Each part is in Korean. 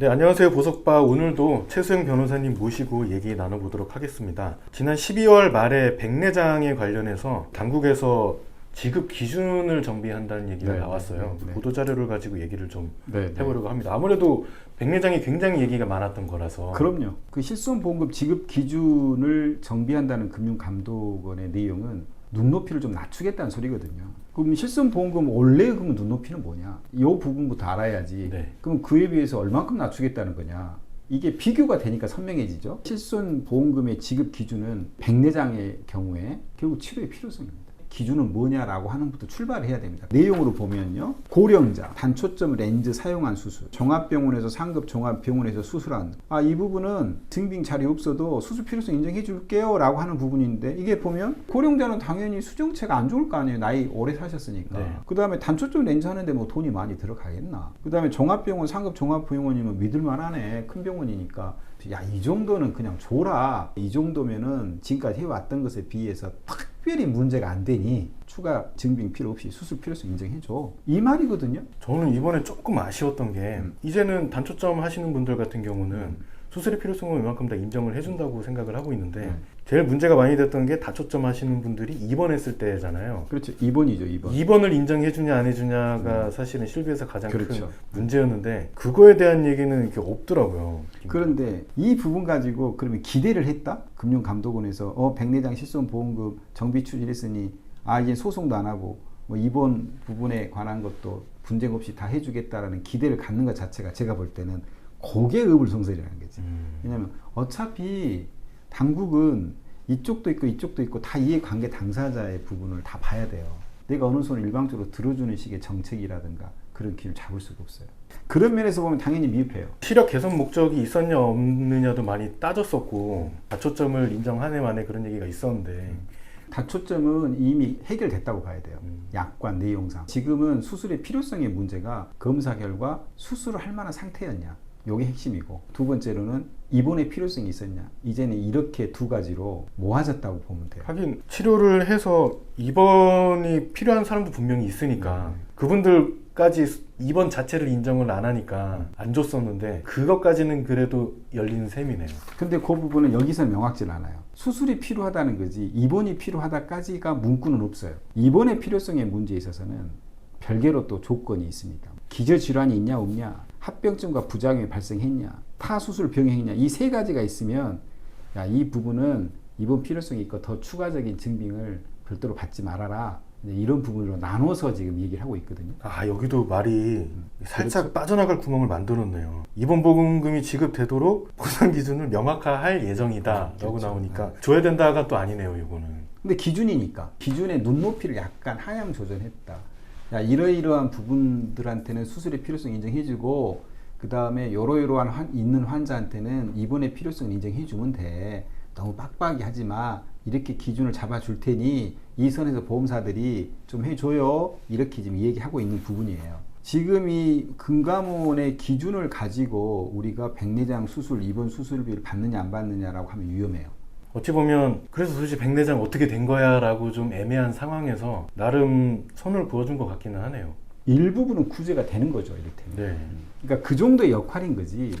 네, 안녕하세요. 보석바. 오늘도 최수영 변호사님 모시고 얘기 나눠보도록 하겠습니다. 지난 12월 말에 백내장에 관련해서 당국에서 지급 기준을 정비한다는 얘기가 나왔어요. 보도자료를 가지고 얘기를 좀 해보려고 합니다. 아무래도 백내장이 굉장히 얘기가 많았던 거라서. 그럼요. 그 실손보험금 지급 기준을 정비한다는 금융감독원의 내용은 눈높이를 좀 낮추겠다는 소리거든요. 그럼 실손보험금 원래 그러면 눈높이는 뭐냐? 이 부분부터 알아야지. 그럼 그에 비해서 얼만큼 낮추겠다는 거냐? 이게 비교가 되니까 선명해지죠. 실손보험금의 지급 기준은 백내장의 경우에 결국 치료의 필요성입니다. 기준은 뭐냐라고 하는 것부터 출발해야 됩니다. 내용으로 보면요. 고령자, 단초점 렌즈 사용한 수술, 종합병원에서 상급 종합병원에서 수술한 이 부분은 증빙 자료 없어도 수술 필요성 인정해 줄게요 라고 하는 부분인데, 이게 보면 고령자는 당연히 수정체가 안 좋을 거 아니에요. 나이 오래 사셨으니까. 그 다음에 단초점 렌즈 하는데 뭐 돈이 많이 들어가겠나. 그 다음에 종합병원 상급 종합병원이면 믿을만하네. 큰 병원이니까 야, 이 정도는 그냥 줘라. 이 정도면은 지금까지 해왔던 것에 비해서 특별히 문제가 안 되니 추가 증빙 필요 없이 수술 필요성 인정해줘, 이 말이거든요. 저는 이번에 조금 아쉬웠던 게 이제는 단초점 하시는 분들 같은 경우는 수술의 필요성은 웬만큼 다 인정을 해준다고 생각을 하고 있는데 제일 문제가 많이 됐던 게 다초점 하시는 분들이 입원했을 때잖아요. 그렇죠. 2번이죠. 2번. 2번을 인정해주냐 안 해주냐가 사실은 실비에서 가장 큰 문제였는데 그거에 대한 얘기는 이렇게 없더라고요. 그런데 이 부분 가지고 그러면 기대를 했다? 금융감독원에서 백내장 실손보험금 정비 추진했으니 이제 소송도 안 하고 뭐 이번 부분에 관한 것도 분쟁 없이 다 해주겠다라는 기대를 갖는 것 자체가 제가 볼 때는 그게 의불성설이라는 거지. 왜냐면 어차피 당국은 이쪽도 있고 이쪽도 있고 다 이해관계 당사자의 부분을 다 봐야 돼요. 내가 어느 손을 일방적으로 들어주는 식의 정책이라든가 그런 길을 잡을 수가 없어요. 그런 면에서 보면 당연히 미흡해요. 시력 개선 목적이 있었냐 없느냐도 많이 따졌었고 다초점을 인정하네 마네 그런 얘기가 있었는데 다초점은 이미 해결됐다고 봐야 돼요. 약관 내용상. 지금은 수술의 필요성의 문제가 검사 결과 수술을 할 만한 상태였냐, 요게 핵심이고, 두 번째로는 입원의 필요성이 있었냐. 이제는 이렇게 두 가지로 모아졌다고 보면 돼요. 하긴 치료를 해서 입원이 필요한 사람도 분명히 있으니까 그분들까지 입원 자체를 인정을 안 하니까 안 줬었는데 그것까지는 그래도 열리는 셈이네요. 근데 그 부분은 여기서는 명확질 않아요. 수술이 필요하다는 거지 입원이 필요하다까지가 문구는 없어요. 입원의 필요성의 문제에 있어서는 별개로 또 조건이 있습니다. 기저질환이 있냐 없냐, 합병증과 부작용이 발생했냐, 타수술 병행했냐, 이 세 가지가 있으면 이 부분은 입원 필요성이 있고 더 추가적인 증빙을 별도로 받지 말아라, 이런 부분으로 나눠서 지금 얘기를 하고 있거든요. 여기도 말이 살짝 빠져나갈 구멍을 만들었네요. 입원 보험금이 지급되도록 보상 기준을 명확화할 예정이다 라고 나오니까 줘야 된다가 또 아니네요. 이거는 근데 기준이니까 기준의 눈높이를 약간 하향 조정했다. 이러이러한 부분들한테는 수술의 필요성 인정해주고, 그 다음에 요러요러한 있는 환자한테는 입원의 필요성 인정해주면 돼. 너무 빡빡이 하지 마. 이렇게 기준을 잡아줄 테니 이 선에서 보험사들이 좀 해줘요. 이렇게 지금 얘기하고 있는 부분이에요. 지금 이 금감원의 기준을 가지고 우리가 백내장 수술, 입원 수술비를 받느냐 안 받느냐라고 하면 위험해요. 어찌 보면 그래서 도대체 백내장 어떻게 된 거야 라고 좀 애매한 상황에서 나름 선을 그어준 것 같기는 하네요. 일부분은 구제가 되는 거죠, 이렇게. 그러니까 그 정도의 역할인 거지.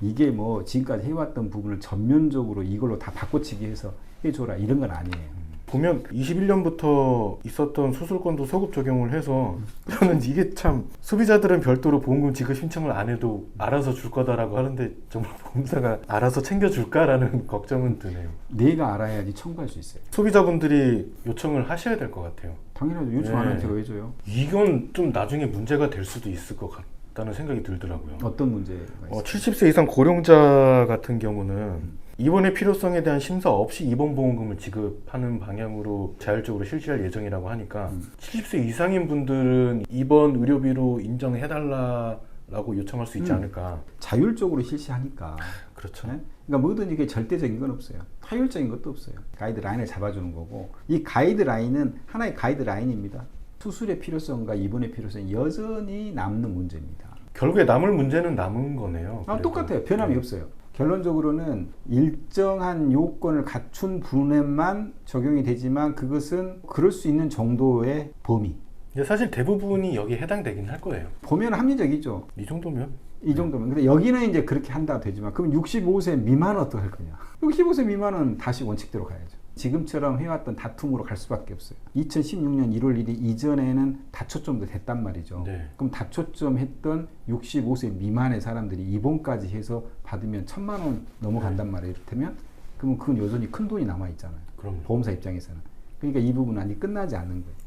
이게 뭐 지금까지 해왔던 부분을 전면적으로 이걸로 다 바꿔치기 해서 해줘라 이런 건 아니에요. 보면 21년부터 있었던 수술권도 소급 적용을 해서 저는 이게 참, 소비자들은 별도로 보험금 지급 신청을 안 해도 알아서 줄 거다라고 하는데 정말 보험사가 알아서 챙겨줄까라는 걱정은 드네요. 내가 알아야지 청구할 수 있어요. 소비자분들이 요청을 하셔야 될 것 같아요. 당연하죠. 요청 안 해도 해줘요. 이건 좀 나중에 문제가 될 수도 있을 것 같다는 생각이 들더라고요. 어떤 문제가 있어요? 70세 이상 고령자 같은 경우는 입원의 필요성에 대한 심사 없이 입원 보험금을 지급하는 방향으로 자율적으로 실시할 예정이라고 하니까 70세 이상인 분들은 입원 의료비로 인정해달라고 요청할 수 있지 않을까. 자율적으로 실시하니까. 그렇죠. 네? 그러니까 뭐든 이게 절대적인 건 없어요. 타율적인 것도 없어요. 가이드라인을 잡아주는 거고, 이 가이드라인은 하나의 가이드라인입니다. 수술의 필요성과 입원의 필요성이 여전히 남는 문제입니다. 결국에 남을 문제는 남은 거네요. 똑같아요. 변함이 없어요. 결론적으로는 일정한 요건을 갖춘 분에만 적용이 되지만 그것은 그럴 수 있는 정도의 범위. 사실 대부분이 여기에 해당되긴 할 거예요. 보면 합리적이죠. 이 정도면 이 정도면. 근데 여기는 이제 그렇게 한다 되지만 그럼 65세 미만은 어떻게 할 거냐? 65세 미만은 다시 원칙대로 가야죠. 지금처럼 해왔던 다툼으로 갈 수밖에 없어요. 2016년 1월 1일 이전에는 다초점도 됐단 말이죠. 네. 그럼 다초점 했던 65세 미만의 사람들이 입원까지 해서 받으면 1,000만 원 넘어간단 말이에요. 이를테면 그러면 그건 여전히 큰 돈이 남아 있잖아요. 그럼. 보험사 입장에서는. 그러니까 이 부분은 아직 끝나지 않는 거예요.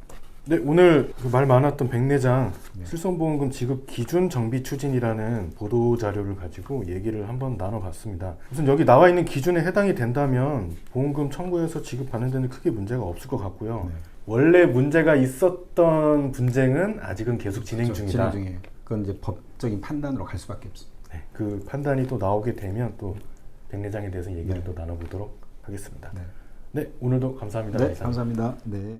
네, 오늘 그 말 많았던 백내장 네. 실손보험금 지급 기준 정비 추진이라는 보도 자료를 가지고 얘기를 한번 나눠봤습니다. 우선 여기 나와 있는 기준에 해당이 된다면 보험금 청구해서 지급받는 데는 크게 문제가 없을 것 같고요. 네. 원래 문제가 있었던 분쟁은 아직은 계속 진행 그렇죠. 중이다. 진행 중이에요. 그건 이제 법적인 판단으로 갈 수밖에 없어요. 네, 그 판단이 또 나오게 되면 또 백내장에 대해서 얘기를 네. 또 나눠보도록 하겠습니다. 네, 네, 오늘도 감사합니다. 네 이사님. 감사합니다. 네.